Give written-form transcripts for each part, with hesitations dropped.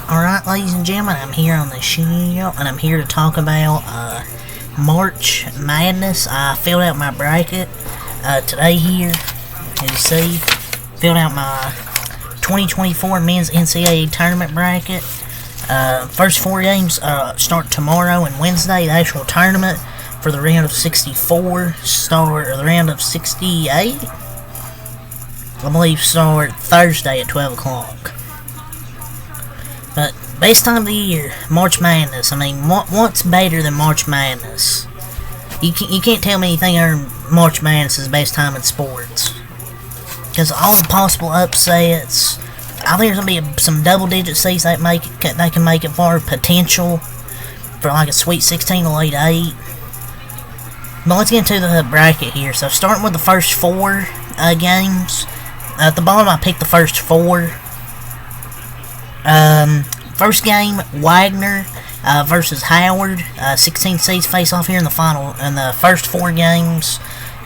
Alright, ladies and gentlemen, I'm here on the show, and I'm here to talk about March Madness. I filled out my bracket today here, as you see. Filled out my 2024 Men's Ncaa Tournament bracket. First 4 games start tomorrow and Wednesday. The actual tournament for the round of 64 or the round of 68, I believe, start Thursday at 12 o'clock. But best time of the year, March Madness. I mean, what's better than March Madness? You can't tell me anything other than March Madness is the best time in sports. Because all the possible upsets, I think there's going to be some double-digit seeds that can make it far, potential for like a Sweet 16 or Elite 8. But let's get into the bracket here. So starting with the first 4 games. At the bottom, I picked the first 4. First game, Wagner versus Howard. 16 seeds face off here in the first 4 games.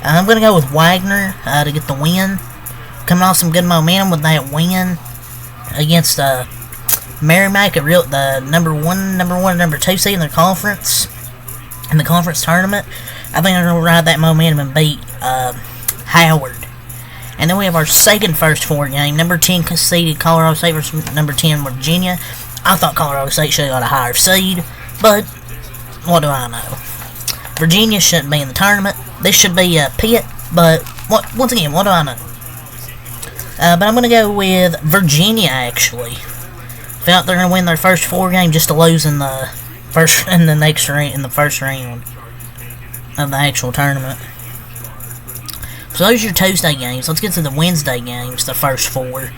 I'm going to go with Wagner to get the win. Coming off some good momentum with that win against Merrimack, the number 1, number 2 seed in the conference tournament. I think they're going to ride that momentum and beat Howard. And then we have our second first 4 game, number 10 seeded Colorado State versus number 10 Virginia. I thought Colorado State should have got a higher seed, but what do I know? Virginia shouldn't be in the tournament. This should be a Pitt, but once again, what do I know? But I'm going to go with Virginia, actually. Felt they're going to win their first 4 games just to lose in the first round of the actual tournament. So those are your Tuesday games. Let's get to the Wednesday games, the first 4.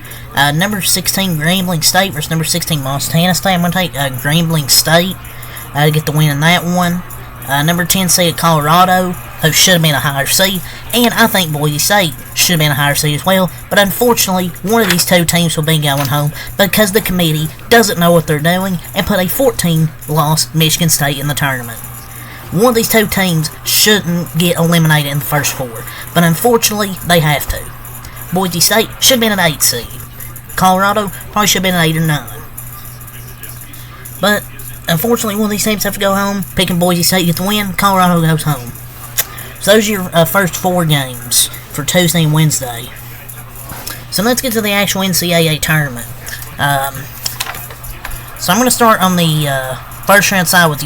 Number 16 Grambling State versus number 16 Montana State. I'm going to take Grambling State to get the win in that one. Number 10 seed Colorado, who should have been a higher seed. And I think Boise State should have been a higher seed as well. But unfortunately, one of these 2 teams will be going home because the committee doesn't know what they're doing and put a 14-loss Michigan State in the tournament. One of these 2 teams shouldn't get eliminated in the first 4, but unfortunately, they have to. Boise State should have been an 8 seed. Colorado probably should have been an 8 or 9. But unfortunately, one of these teams have to go home. Picking Boise State to get the win, Colorado goes home. So those are your first 4 games for Tuesday and Wednesday. So let's get to the actual NCAA tournament. So I'm going to start on the first round side with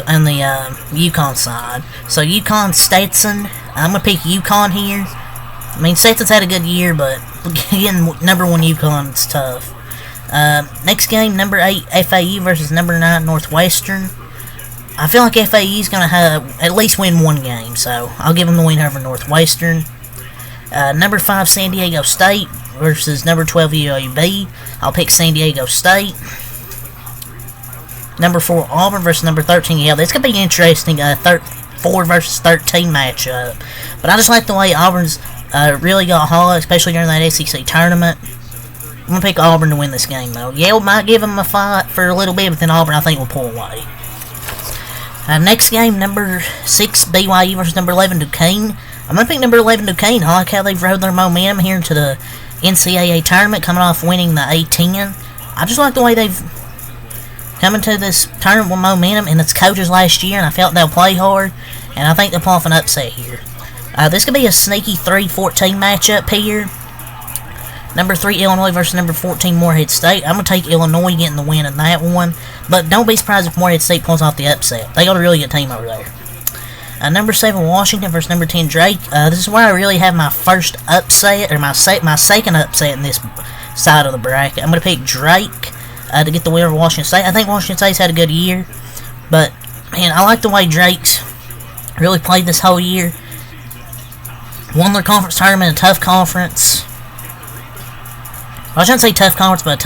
on the UConn side. So UConn Stetson. I'm going to pick UConn here. I mean, Stetson's had a good year, but getting number 1 UConn is tough. Next game, number 8 FAU versus number 9 Northwestern. I feel like FAU is going to have at least win 1 game, so I'll give them the win over Northwestern. Number 5 San Diego State versus number 12 UAB. I'll pick San Diego State. Number 4 Auburn versus number 13 Yale. This could be interesting, 4 versus 13 matchup. But I just like the way Auburn's really got hot, especially during that SEC tournament. I'm going to pick Auburn to win this game, though. Yale might give them a fight for a little bit, but then Auburn, I think, will pull away. Next game, number 6 BYU versus number 11 Duquesne. I'm going to pick number 11 Duquesne. I like how they've rode their momentum here into the NCAA tournament, coming off winning the A-10. I just like the way they've come into this tournament with momentum, and it's coaches last year, and I felt they'll play hard, and I think they'll pull off an upset here. This could be a sneaky 3-14 matchup here. Number 3 Illinois versus number 14 Morehead State. I'm going to take Illinois getting the win in that one, but don't be surprised if Morehead State pulls off the upset. They got a really good team over there. Number 7 Washington versus number 10 Drake. This is where I really have my first upset, or my second upset in this side of the bracket. I'm going to pick Drake to get the win over Washington State. I think Washington State's had a good year, but man, I like the way Drake's really played this whole year. Won their conference tournament, a tough conference. I shouldn't say tough conference, but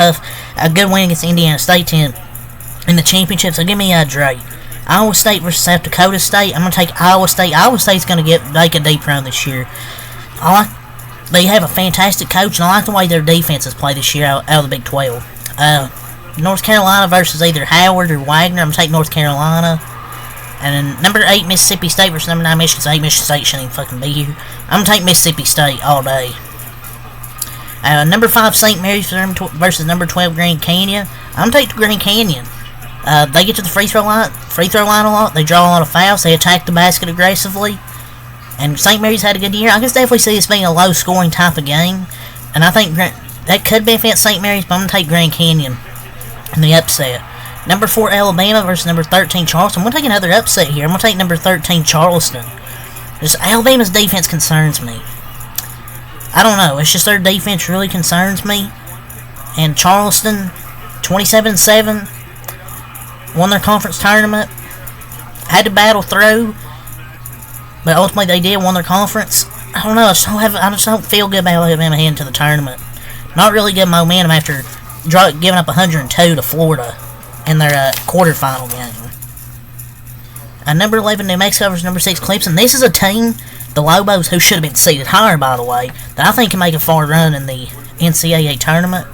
a good win against Indiana State in the championship. So give me Drake. Iowa State versus South Dakota State. I'm going to take Iowa State. Iowa State's going to make a deep run this year. They have a fantastic coach, and I like the way their defenses play this year out of the Big 12. North Carolina versus either Howard or Wagner. I'm going to take North Carolina. And then number 8 Mississippi State versus number 9 Michigan State. Michigan State shouldn't even fucking be here. I'm going to take Mississippi State all day. Number 5 St. Mary's versus number 12 Grand Canyon. I'm gonna take the Grand Canyon. They get to the free throw line a lot. They draw a lot of fouls. They attack the basket aggressively. And St. Mary's had a good year. I can definitely see this being a low-scoring type of game. And I think that could benefit St. Mary's, but I'm going to take Grand Canyon in the upset. Number 4, Alabama versus number 13, Charleston. I'm going to take another upset here. I'm going to take number 13, Charleston. Just Alabama's defense concerns me. I don't know. It's just their defense really concerns me. And Charleston, 27-7, won their conference tournament. Had to battle through, but ultimately they did won their conference. I don't know. I just don't feel good about Alabama heading to the tournament. Not really good momentum after giving up 102 to Florida in their quarterfinal game. Number 11, New Mexico versus number 6, Clemson. This is a team, the Lobos, who should have been seeded higher, by the way, that I think can make a far run in the NCAA tournament.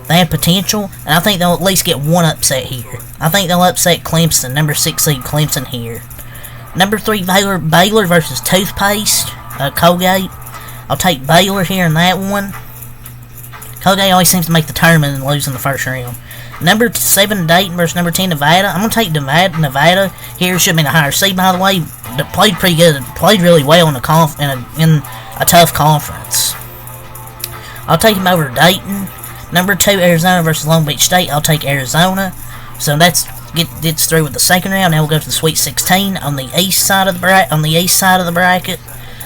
They have potential, and I think they'll at least get one upset here. I think they'll upset Clemson, number 6 seed Clemson here. Number 3, Baylor versus Toothpaste, Colgate. I'll take Baylor here in that one. Colgate always seems to make the tournament and lose in the first round. Number 7, Dayton versus number 10, Nevada. I'm going to take Nevada here. Should have been a higher seed, by the way. They played pretty good. Played really well in a tough conference. I'll take them over Dayton. Number 2, Arizona versus Long Beach State. I'll take Arizona. So that's gets through with the second round. Now we'll go to the Sweet 16 on the east side of the bracket.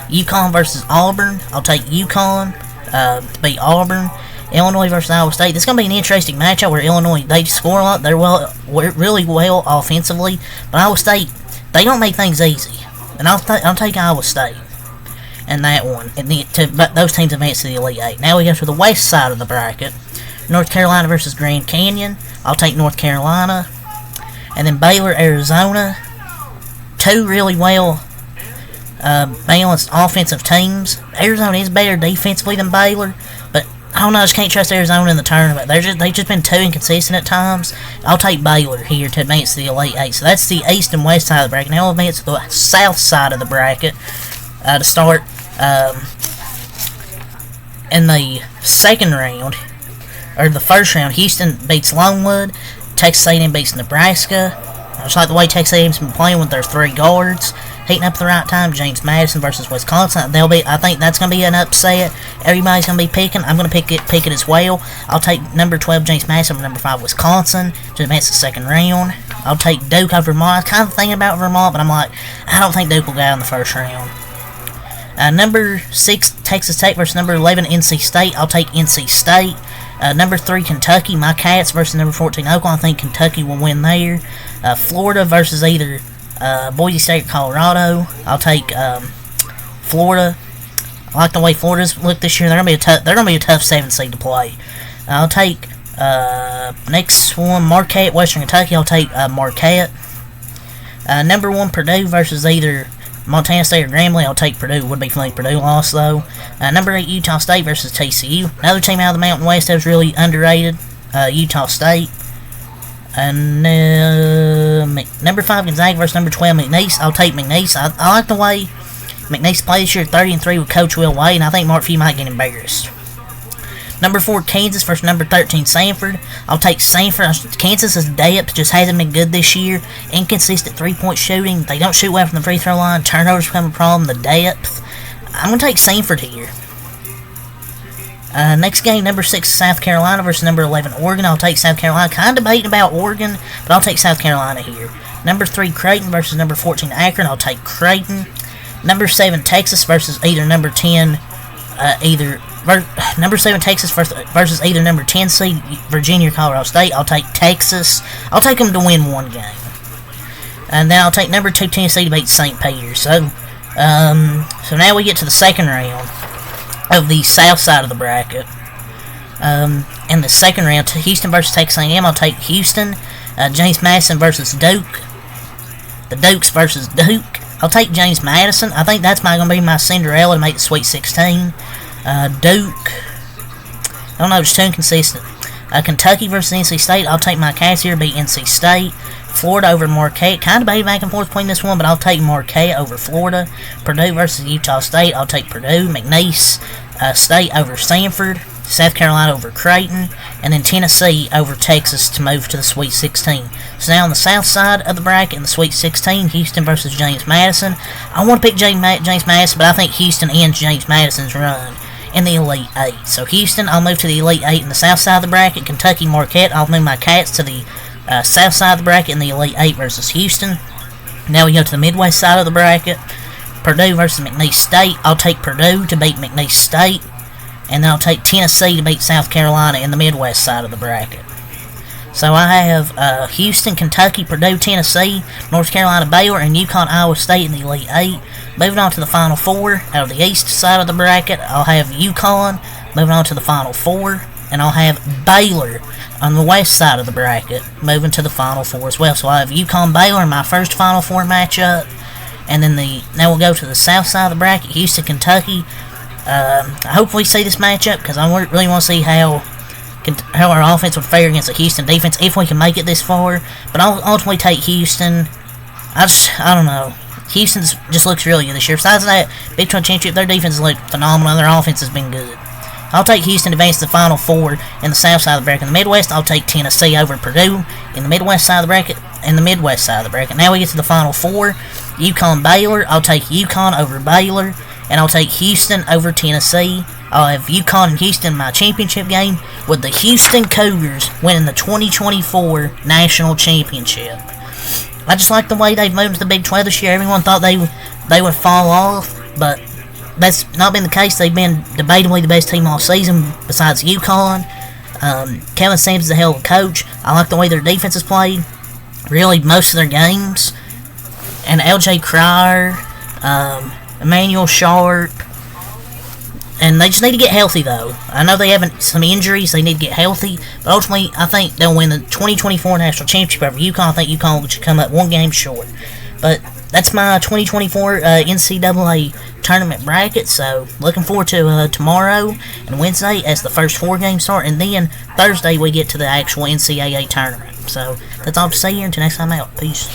UConn versus Auburn. I'll take UConn to beat Auburn. Illinois versus Iowa State. This is going to be an interesting matchup where Illinois, they score a lot. They're really well offensively. But Iowa State, they don't make things easy. And I'll take Iowa State in that one. Those teams advance to the Elite Eight. Now we go to the west side of the bracket. North Carolina versus Grand Canyon. I'll take North Carolina. And then Baylor, Arizona. Two really well balanced offensive teams. Arizona is better defensively than Baylor, but I don't know, I just can't trust Arizona in the tournament. They've just been too inconsistent at times. I'll take Baylor here to advance to the Elite Eight. So that's the east and west side of the bracket. Now we'll advance to the south side of the bracket to start in the second round, or the first round. Houston beats Longwood. Texas A&M beats Nebraska. I just like the way Texas A&M's been playing with their 3 guards. Heating up at the right time. James Madison versus Wisconsin. I think that's going to be an upset. Everybody's going to be picking. I'm going to pick it as well. I'll take number 12 James Madison over number 5 Wisconsin to advance the second round. I'll take Duke over Vermont. I was kind of thinking about Vermont, but I'm like, I don't think Duke will go out in the first round. Number 6 Texas Tech versus number 11 NC State. I'll take NC State. Number 3 Kentucky, my Cats versus number 14 Oklahoma. I think Kentucky will win there. Florida versus either Boise State or Colorado. I'll take Florida. I like the way Florida's looked this year. They're gonna be a tough 7 seed to play. I'll take next one, Marquette, Western Kentucky. I'll take Marquette. Number 1 Purdue versus either Montana State or Grambling. I'll take Purdue. Would be funny Purdue lost though. Number 8 Utah State versus TCU. Another team out of the Mountain West that was really underrated. Utah State. And number 5 Gonzaga versus number 12 McNeese. I'll take McNeese. I like the way McNeese played this year, 30-3 with Coach Will Wade, and I think Mark Few might get embarrassed. Number 4 Kansas versus number 13 Samford. I'll take Samford. Kansas's depth just hasn't been good this year. Inconsistent 3-point shooting. They don't shoot well from the free throw line. Turnovers become a problem. The depth. I'm going to take Samford here. Next game, number 6 South Carolina versus number 11 Oregon. I'll take South Carolina. Kind of debating about Oregon, but I'll take South Carolina here. Number 3 Creighton versus number 14 Akron. I'll take Creighton. Number 7 Texas versus either number 10 number 7 Texas versus either number 10 seed Virginia or Colorado State. I'll take Texas. I'll take them to win one game. And then I'll take number 2 Tennessee to beat St. Peter's. So now we get to the second round of the south side of the bracket. In the second round, Houston versus Texas A&M. I'll take Houston. James Madison versus Duke. The Dukes versus Duke. I'll take James Madison. I think that's going to be my Cinderella to make the Sweet 16. Duke. I don't know, just too inconsistent. Kentucky versus NC State. I'll take my Cats here to beat NC State. Florida over Marquette. Kind of back and forth between this one, but I'll take Marquette over Florida. Purdue versus Utah State. I'll take Purdue. McNeese State over Stanford. South Carolina over Creighton, and then Tennessee over Texas to move to the Sweet 16. So now on the south side of the bracket in the Sweet 16, Houston versus James Madison. I want to pick James Madison, but I think Houston ends James Madison's run in the Elite 8. So Houston, I'll move to the Elite 8 in the south side of the bracket. Kentucky, Marquette, I'll move my Cats to the south side of the bracket in the Elite 8 versus Houston. Now we go to the Midwest side of the bracket. Purdue versus McNeese State. I'll take Purdue to beat McNeese State. And then I'll take Tennessee to beat South Carolina in the Midwest side of the bracket. So I have Houston, Kentucky, Purdue, Tennessee, North Carolina, Baylor, and UConn, Iowa State in the Elite 8. Moving on to the Final Four, out of the East side of the bracket, I'll have UConn. Moving on to the Final Four, and I'll have Baylor on the West side of the bracket, moving to the Final Four as well. So I have UConn, Baylor in my first Final Four matchup. And then now we'll go to the South side of the bracket, Houston, Kentucky. I hope we see this matchup because I really want to see how our offense would fare against the Houston defense if we can make it this far. But I'll ultimately take Houston. I don't know. Houston just looks really good this year. Besides that, Big 12 Championship, their defense has looked phenomenal. Their offense has been good. I'll take Houston to advance to the Final Four in the South side of the bracket. In the Midwest, I'll take Tennessee over Purdue. In the Midwest side of the bracket, Now we get to the Final Four. UConn, Baylor. I'll take UConn over Baylor. And I'll take Houston over Tennessee. I'll have UConn and Houston in my championship game, with the Houston Cougars winning the 2024 National Championship. I just like the way they've moved to the Big 12 this year. Everyone thought they would fall off, but that's not been the case. They've been debatably the best team all season, besides UConn. Kevin Sampson's a hell of a coach. I like the way their defense has played, really, most of their games. And LJ Cryer, Emmanuel Sharp, and they just need to get healthy, though. I know they have some injuries. They need to get healthy. But ultimately, I think they'll win the 2024 National Championship over UConn. I think UConn should come up one game short. But that's my 2024 NCAA tournament bracket. So looking forward to tomorrow and Wednesday as the first 4 games start. And then Thursday we get to the actual NCAA tournament. So that's all to say here. Until next time out. Peace.